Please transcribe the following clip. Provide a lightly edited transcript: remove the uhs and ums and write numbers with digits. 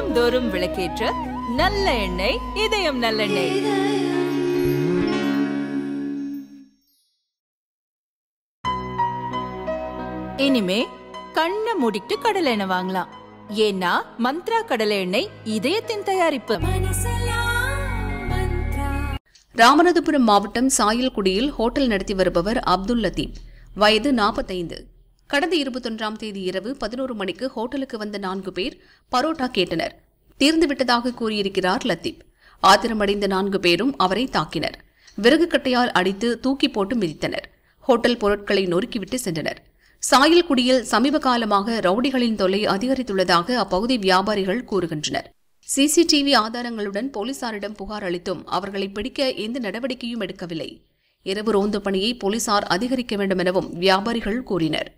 தினம்தோறும் விளக்கேற்ற நல்ல எண்ணெய் இதயம் நல்லெண்ணெய். இனிமே கண்ணை மூடிட்டு கடலை எண்ணெய் வாங்கலாம். ஏன்னா மந்த்ரா கடலை எண்ணெய் இதயத்தின் தயாரிப்பு. ராமநாதபுரம் மாவட்டம் சாயல்குடியில் ஹோட்டல் நடத்தி வருபவர் அப்துல் லத்தீப், வயது 45. கடந்த 21ஆம் தேதி இரவு 11 மணிக்கு ஹோட்டலுக்கு வந்த 4 பேர் பரோட்டா கேட்டனர். தீர்ந்துவிட்டதாக கூறியிருக்கிறார் லத்தீப். ஆத்திரமடைந்த 4 பேரும் அவரை தாக்கினர். விறகு கட்டையால் அடித்து தூக்கி போட்டு மிதித்தனர். ஹோட்டல் பொருட்களை நொறுக்கிவிட்டு சென்றனர். சாயல்குடியில் சமீப காலமாக ரவுடிகளின் தொல்லை அதிகரித்துள்ளதாக அப்பகுதி வியாபாரிகள் கூறுகின்றனர். சிசிடிவி ஆதாரங்களுடன் போலீசாரிடம் புகார் அளித்தும் அவர்களை பிடிக்க எந்த நடவடிக்கையும் எடுக்கவில்லை. இரவு ரோந்து பணியை போலீசார் அதிகரிக்க வேண்டும் எனவும் வியாபாரிகள் கூறினர்.